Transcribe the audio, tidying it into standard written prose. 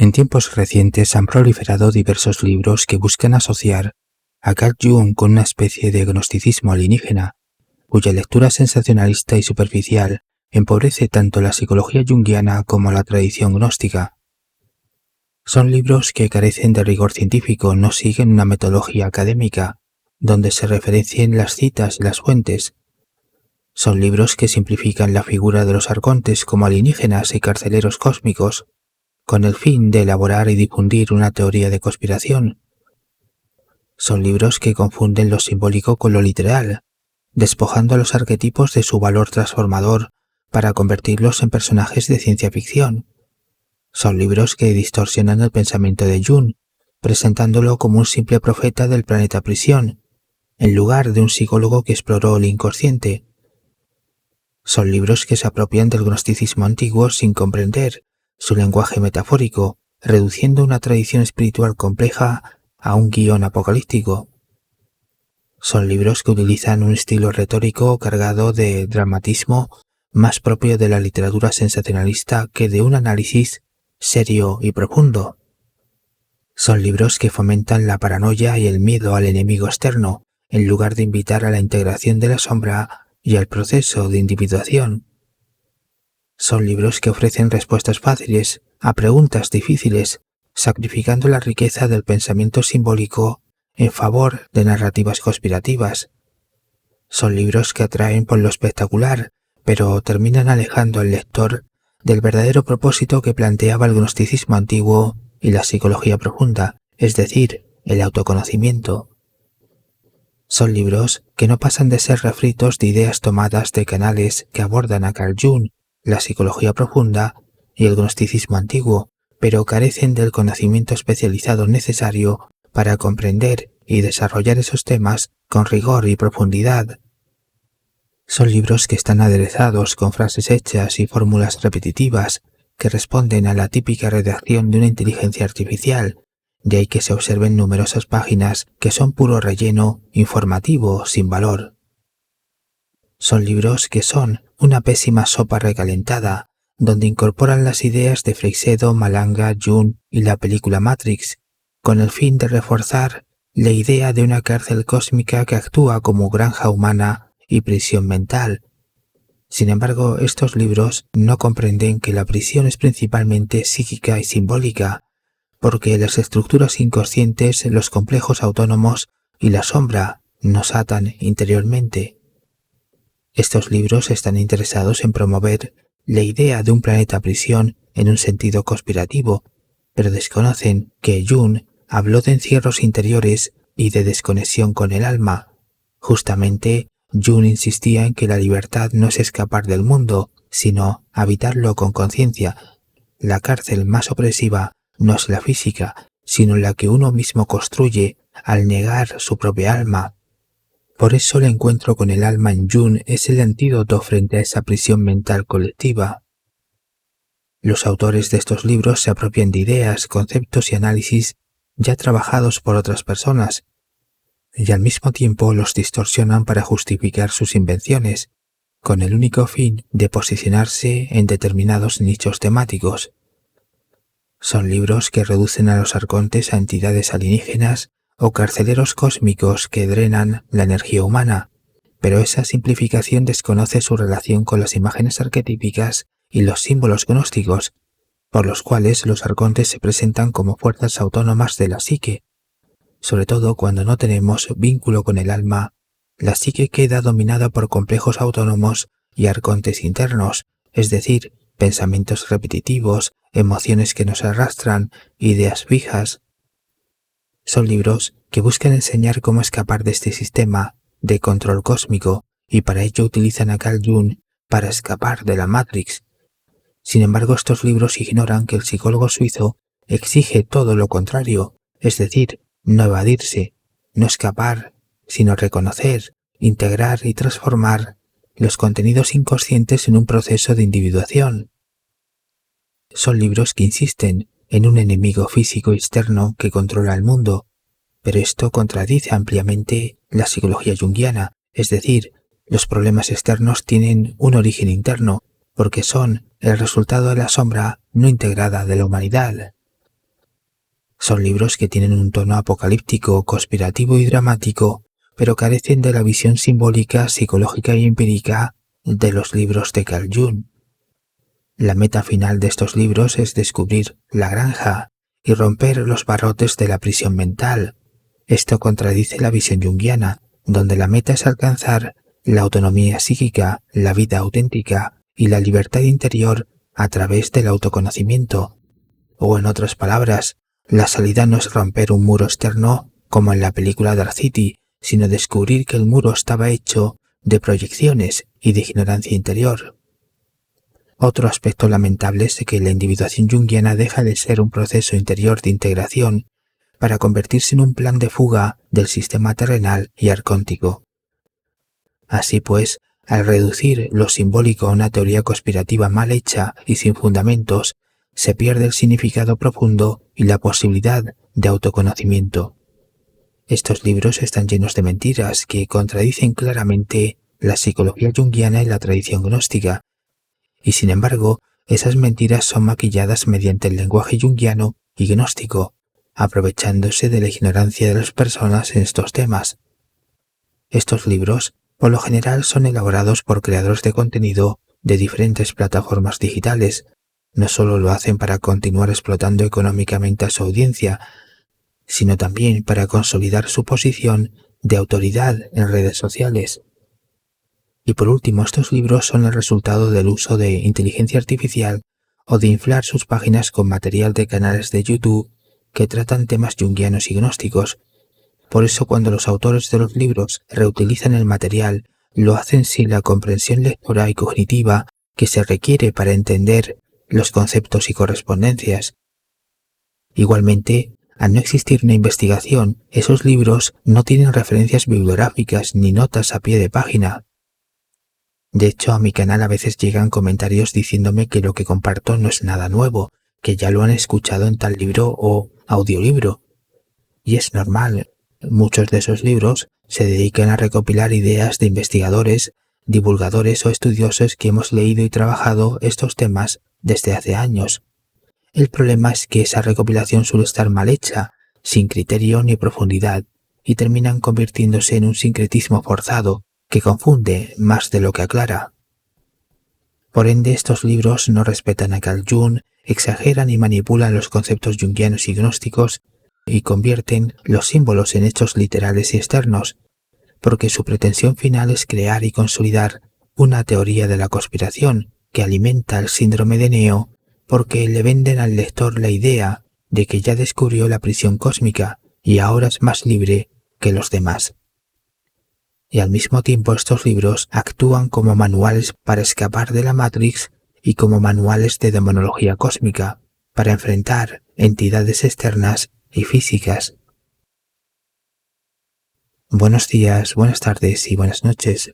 En tiempos recientes han proliferado diversos libros que buscan asociar a Carl Jung con una especie de gnosticismo alienígena, cuya lectura sensacionalista y superficial empobrece tanto la psicología junguiana como la tradición gnóstica. Son libros que carecen de rigor científico, no siguen una metodología académica, donde se referencien las citas y las fuentes. Son libros que simplifican la figura de los arcontes como alienígenas y carceleros cósmicos, con el fin de elaborar y difundir una teoría de conspiración. Son libros que confunden lo simbólico con lo literal, despojando a los arquetipos de su valor transformador para convertirlos en personajes de ciencia ficción. Son libros que distorsionan el pensamiento de Jung, presentándolo como un simple profeta del planeta prisión, en lugar de un psicólogo que exploró el inconsciente. Son libros que se apropian del gnosticismo antiguo sin comprender su lenguaje metafórico, reduciendo una tradición espiritual compleja a un guión apocalíptico. Son libros que utilizan un estilo retórico cargado de dramatismo más propio de la literatura sensacionalista que de un análisis serio y profundo. Son libros que fomentan la paranoia y el miedo al enemigo externo, en lugar de invitar a la integración de la sombra y al proceso de individuación. Son libros que ofrecen respuestas fáciles a preguntas difíciles, sacrificando la riqueza del pensamiento simbólico en favor de narrativas conspirativas. Son libros que atraen por lo espectacular, pero terminan alejando al lector del verdadero propósito que planteaba el gnosticismo antiguo y la psicología profunda, es decir, el autoconocimiento. Son libros que no pasan de ser refritos de ideas tomadas de canales que abordan a Carl Jung, la psicología profunda y el gnosticismo antiguo, pero carecen del conocimiento especializado necesario para comprender y desarrollar esos temas con rigor y profundidad. Son libros que están aderezados con frases hechas y fórmulas repetitivas que responden a la típica redacción de una inteligencia artificial, de ahí que se observen numerosas páginas que son puro relleno informativo sin valor. Son libros que son una pésima sopa recalentada, donde incorporan las ideas de Freixedo, Malanga, Jung y la película Matrix, con el fin de reforzar la idea de una cárcel cósmica que actúa como granja humana y prisión mental. Sin embargo, estos libros no comprenden que la prisión es principalmente psíquica y simbólica, porque las estructuras inconscientes, los complejos autónomos y la sombra nos atan interiormente. Estos libros están interesados en promover la idea de un planeta prisión en un sentido conspirativo, pero desconocen que Jung habló de encierros interiores y de desconexión con el alma. Justamente, Jung insistía en que la libertad no es escapar del mundo, sino habitarlo con conciencia. La cárcel más opresiva no es la física, sino la que uno mismo construye al negar su propia alma. Por eso el encuentro con el alma en Jung es el antídoto frente a esa prisión mental colectiva. Los autores de estos libros se apropian de ideas, conceptos y análisis ya trabajados por otras personas, y al mismo tiempo los distorsionan para justificar sus invenciones, con el único fin de posicionarse en determinados nichos temáticos. Son libros que reducen a los arcontes a entidades alienígenas o carceleros cósmicos que drenan la energía humana, pero esa simplificación desconoce su relación con las imágenes arquetípicas y los símbolos gnósticos, por los cuales los arcontes se presentan como fuerzas autónomas de la psique. Sobre todo cuando no tenemos vínculo con el alma, la psique queda dominada por complejos autónomos y arcontes internos, es decir, pensamientos repetitivos, emociones que nos arrastran, ideas fijas. Son libros que buscan enseñar cómo escapar de este sistema de control cósmico y para ello utilizan a Carl Jung para escapar de la Matrix. Sin embargo, estos libros ignoran que el psicólogo suizo exige todo lo contrario, es decir, no evadirse, no escapar, sino reconocer, integrar y transformar los contenidos inconscientes en un proceso de individuación. Son libros que insisten en un enemigo físico externo que controla el mundo, pero esto contradice ampliamente la psicología junguiana, es decir, los problemas externos tienen un origen interno, porque son el resultado de la sombra no integrada de la humanidad. Son libros que tienen un tono apocalíptico, conspirativo y dramático, pero carecen de la visión simbólica, psicológica y empírica de los libros de Carl Jung. La meta final de estos libros es descubrir la granja y romper los barrotes de la prisión mental. Esto contradice la visión junguiana, donde la meta es alcanzar la autonomía psíquica, la vida auténtica y la libertad interior a través del autoconocimiento. O en otras palabras, la salida no es romper un muro externo como en la película Dark City, sino descubrir que el muro estaba hecho de proyecciones y de ignorancia interior. Otro aspecto lamentable es que la individuación junguiana deja de ser un proceso interior de integración para convertirse en un plan de fuga del sistema terrenal y arcóntico. Así pues, al reducir lo simbólico a una teoría conspirativa mal hecha y sin fundamentos, se pierde el significado profundo y la posibilidad de autoconocimiento. Estos libros están llenos de mentiras que contradicen claramente la psicología junguiana y la tradición gnóstica, y sin embargo, esas mentiras son maquilladas mediante el lenguaje junguiano y gnóstico, aprovechándose de la ignorancia de las personas en estos temas. Estos libros, por lo general, son elaborados por creadores de contenido de diferentes plataformas digitales. No solo lo hacen para continuar explotando económicamente a su audiencia, sino también para consolidar su posición de autoridad en redes sociales. Y por último, estos libros son el resultado del uso de inteligencia artificial o de inflar sus páginas con material de canales de YouTube que tratan temas junguianos y gnósticos. Por eso, cuando los autores de los libros reutilizan el material, lo hacen sin la comprensión lectora y cognitiva que se requiere para entender los conceptos y correspondencias. Igualmente, al no existir una investigación, esos libros no tienen referencias bibliográficas ni notas a pie de página. De hecho, a mi canal a veces llegan comentarios diciéndome que lo que comparto no es nada nuevo, que ya lo han escuchado en tal libro o audiolibro. Y es normal, muchos de esos libros se dedican a recopilar ideas de investigadores, divulgadores o estudiosos que hemos leído y trabajado estos temas desde hace años. El problema es que esa recopilación suele estar mal hecha, sin criterio ni profundidad, y terminan convirtiéndose en un sincretismo forzado que confunde más de lo que aclara. Por ende, estos libros no respetan a Carl Jung, exageran y manipulan los conceptos junguianos y gnósticos y convierten los símbolos en hechos literales y externos, porque su pretensión final es crear y consolidar una teoría de la conspiración que alimenta el síndrome de Neo, porque le venden al lector la idea de que ya descubrió la prisión cósmica y ahora es más libre que los demás. Y al mismo tiempo estos libros actúan como manuales para escapar de la Matrix y como manuales de demonología cósmica para enfrentar entidades externas y físicas. Buenos días, buenas tardes y buenas noches.